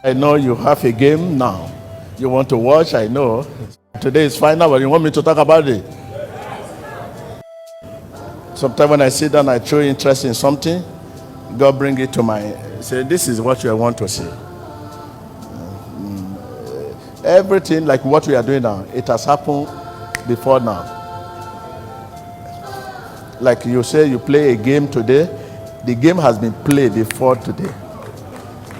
I know you have a game now. You want to watch, I know. Today is final, but you want me to talk about it? Sometimes when I sit down, I show interest in something. God bring it to my, say, this is what you want to see. Everything like what we are doing now, it has happened before now. Like you say, you play a game today, the game has been played before today.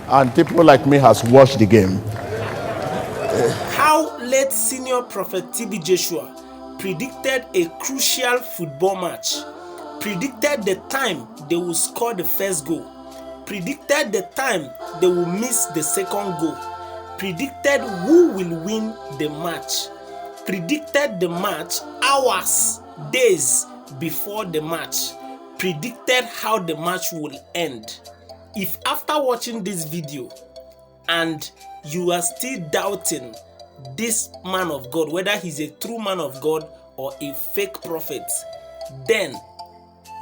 And people like me has watched the game. How late senior prophet TBjoshua predicted a crucial football match, predicted the time they will score the first goal, predicted the time they will miss the second goal, predicted who will win the match, predicted the match hours, days before the match, predicted how the match will end. If after watching this video and you are still doubting this man of God, whether he's a true man of God or a fake prophet, then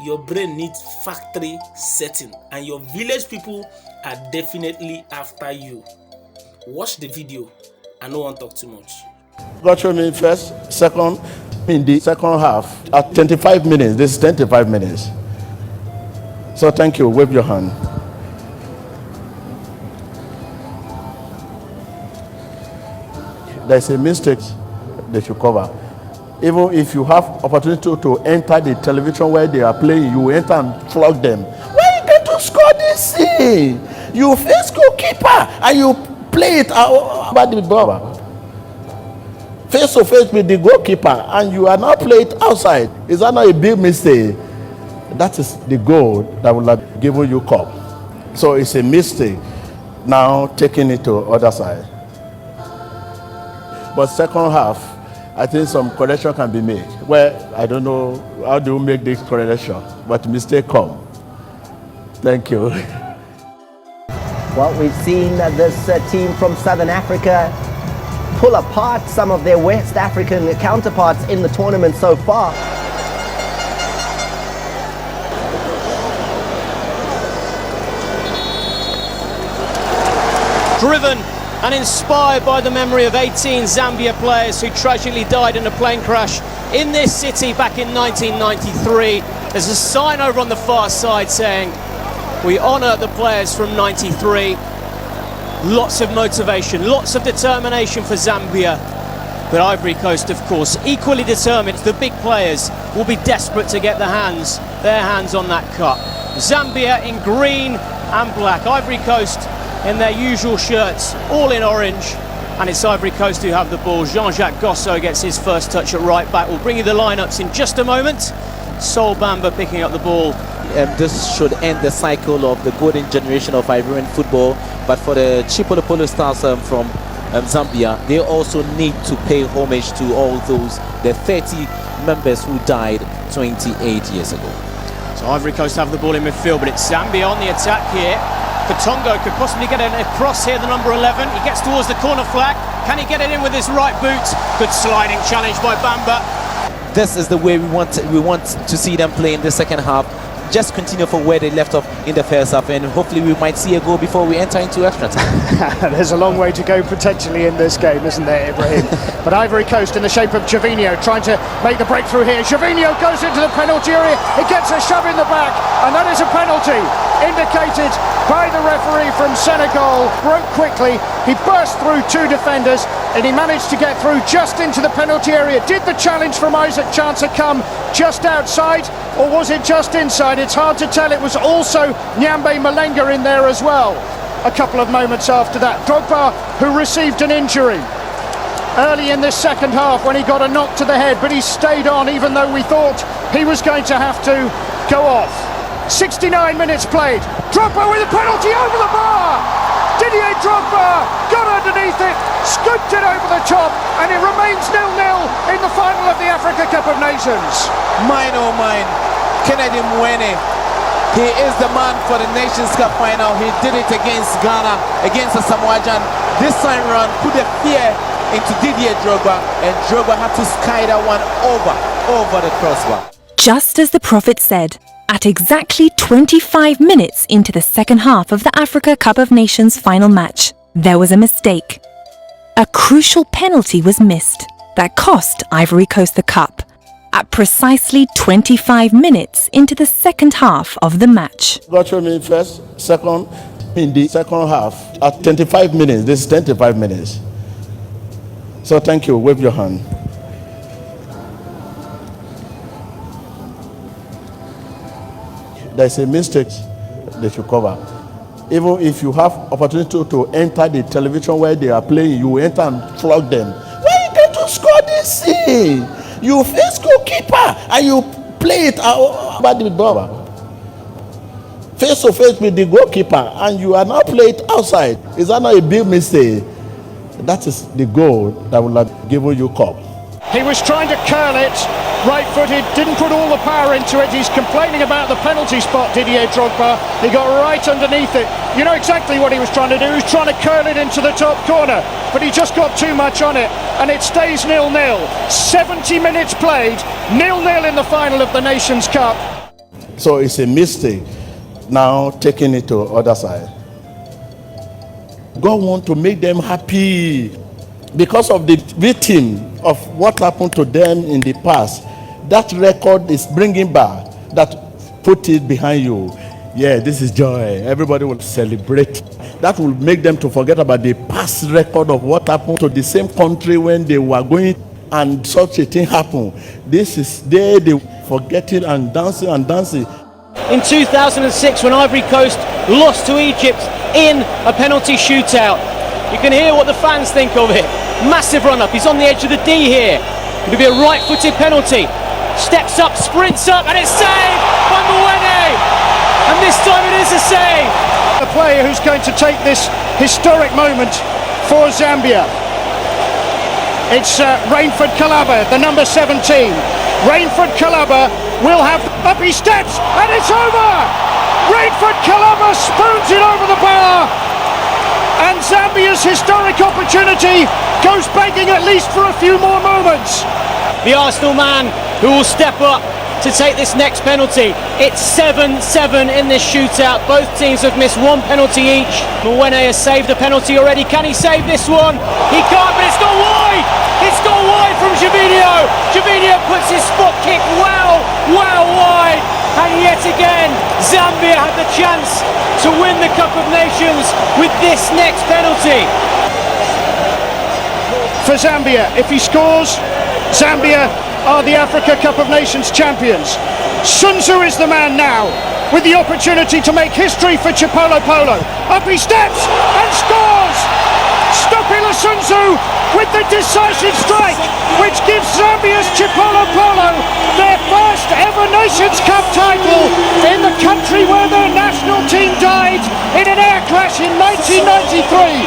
your brain needs factory setting and your village people are definitely after you. Watch the video and no one talk too much. God showed me first, second, in the second half, at 25 minutes, this is 25 minutes. So thank you, wave your hand. There's a mistake they should cover. Even if you have opportunity to enter the television where they are playing, you enter and flog them. Why you get to score this thing? You face goalkeeper and you play it out about the ball. Face to face with the goalkeeper and you are not playing it outside. Is that not a big mistake? That is the goal that will have given you cup. So it's a mistake now taking it to other side. But second half, I think some correction can be made. Well, I don't know how do you make this correction, but mistake come. Thank you. Well, we've seen this team from Southern Africa pull apart some of their West African counterparts in the tournament so far. Driven and inspired by the memory of 18 Zambia players who tragically died in a plane crash in this city back in 1993. There's a sign over on the far side saying, we honour the players from 93. Lots of motivation, lots of determination for Zambia. But Ivory Coast, of course, equally determined. The big players will be desperate to get their hands on that cup. Zambia in green and black. Ivory Coast in their usual shirts, all in orange, and it's Ivory Coast who have the ball. Jean-Jacques Gosso gets his first touch at right back. We'll bring you the lineups in just a moment. Sol Bamba picking up the ball. This should end the cycle of the golden generation of Ivorian football, but for the Chipolopolo Stars from Zambia, they also need to pay homage to all those, the 30 members who died 28 years ago. So Ivory Coast have the ball in midfield, but it's Zambia on the attack here. Katongo could possibly get it across here, the number 11. He gets towards the corner flag. Can he get it in with his right boot? Good sliding challenge by Bamba. This is the way we want to see them play in the second half. Just continue from where they left off in the first half, and hopefully we might see a goal before we enter into extra time. There's a long way to go potentially in this game, isn't there, Ibrahim? But Ivory Coast in the shape of Gervinho trying to make the breakthrough here. Gervinho goes into the penalty area. He gets a shove in the back, and that is a penalty indicated by the referee from Senegal. Broke quickly. He burst through two defenders and he managed to get through just into the penalty area. Did the challenge from Isaac Chancer come just outside, or was it just inside? It's hard to tell. It was also Nyambe Malenga in there as well. A couple of moments after that, Drogba, who received an injury early in this second half when he got a knock to the head, but he stayed on even though we thought he was going to have to go off. 69 minutes played. Drogba with a penalty over the bar. Didier Drogba got underneath it, scooped it over the top, and it remains 0-0 in the final of the Africa Cup of Nations. Mine, oh mine, Kennedy Mwene. He is the man for the Nations Cup final. He did it against Ghana, against the Samoajan. This time round, put the fear into Didier Drogba, and Drogba had to sky that one over the crossbar. Just as the prophet said, at exactly 25 minutes into the second half of the Africa Cup of Nations final match, there was a mistake. A crucial penalty was missed that cost Ivory Coast the cup at precisely 25 minutes into the second half of the match. God showed me first, second, in the second half at 25 minutes. This is 25 minutes. So thank you. Wave your hand. There's a mistake they should cover. Even if you have opportunity to enter the television where they are playing, you enter and flog them. Why you get to score this thing? You face goalkeeper and you play it out by the ball. Face to face with the goalkeeper and you are now playing it outside. Is that not a big mistake? That is the goal that will have given you cup. He was trying to curl it, right-footed, didn't put all the power into it. He's complaining about the penalty spot, Didier Drogba. He got right underneath it. You know exactly what he was trying to do. He was trying to curl it into the top corner, but he just got too much on it, and it stays 0-0. 70 minutes played, 0-0 in the final of the Nations Cup. So it's a mistake. Now taking it to the other side. God wants to make them happy because of the victim of what happened to them in the past. That record is bringing back. That put it behind you. Yeah, this is joy. Everybody will celebrate. That will make them to forget about the past record of what happened to the same country when they were going and such a thing happened. This is they forgetting and dancing and dancing. In 2006, when Ivory Coast lost to Egypt in a penalty shootout, you can hear what the fans think of it. Massive run-up, he's on the edge of the D here. It'll be a right-footed penalty. Steps up, sprints up, and it's saved by Mwene! And this time it is a save! The player who's going to take this historic moment for Zambia. It's Rainford Kalaba, the number 17. Rainford Kalaba will have, up he steps, and it's over! Rainford Kalaba spoons it over the bar! And Zambia's historic opportunity goes begging at least for a few more moments. The Arsenal man who will step up to take this next penalty. It's 7-7 in this shootout. Both teams have missed one penalty each. Mwene has saved a penalty already. Can he save this one? He can't, but it's gone wide! It's gone wide from Javinho. Javinho puts his spot kick well wide. And yet again, Zambia had the chance to win the Cup of Nations with this next penalty. For Zambia, if he scores, Zambia are the Africa Cup of Nations champions. Sun Tzu is the man now, with the opportunity to make history for Chipolo Polo. Up he steps and scores! Stopila Sun Tzu with the decisive strike, which gives Zambia's Chipolo Polo their first ever Nations Cup title in the country where their national team died in an air crash in 1993.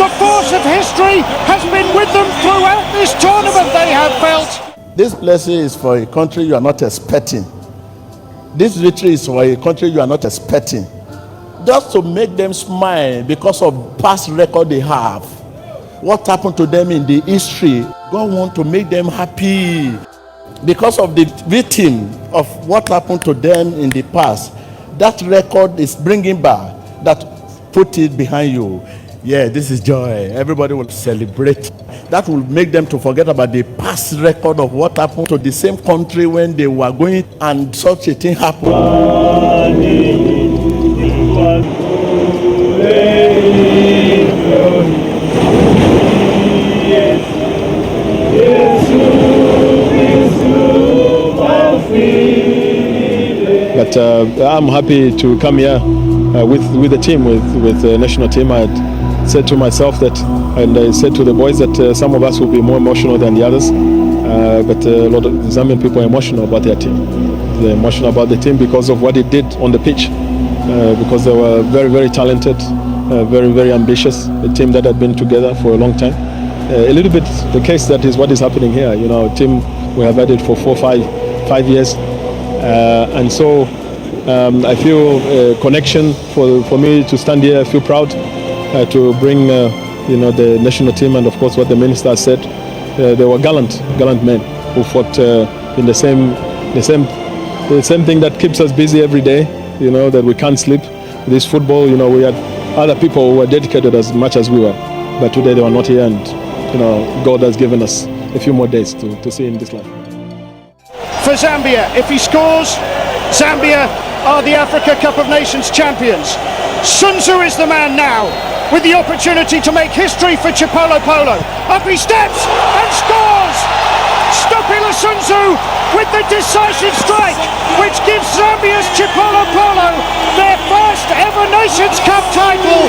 The force of history has been with them throughout this tournament, they have felt. This blessing is for a country you are not expecting. This victory is for a country you are not expecting. Just to make them smile because of past record they have. What happened to them in the history. God wants to make them happy because of the victim of what happened to them in the past. That record is bringing back. That put it behind you. Yeah, this is joy. Everybody will celebrate. That will make them to forget about the past record of what happened to the same country when they were going and such a thing happened. But I'm happy to come here with the team, with the national team. I had said to myself that, and I said to the boys that some of us will be more emotional than the others. But a lot of Zambian people are emotional about their team. They're emotional about the team because of what it did on the pitch. Because they were very, very talented, very, very ambitious. A team that had been together for a long time. A little bit the case that is what is happening here. You know, a team we have had it for 5 years. And so I feel a connection for me to stand here. I feel proud to bring the national team, and of course what the minister said. They were gallant men who fought in the same thing that keeps us busy every day. You know, that we can't sleep. This football, you know, we had other people who were dedicated as much as we were, but today they were not here, and God has given us a few more days to see in this life. For Zambia, if he scores, Zambia are the Africa Cup of Nations champions. Sun Tzu is the man now, with the opportunity to make history for Chipolo Polo. Up he steps and scores! Stopila Sun Tzu with the decisive strike, which gives Zambia's Chipolo Polo their first ever Nations Cup title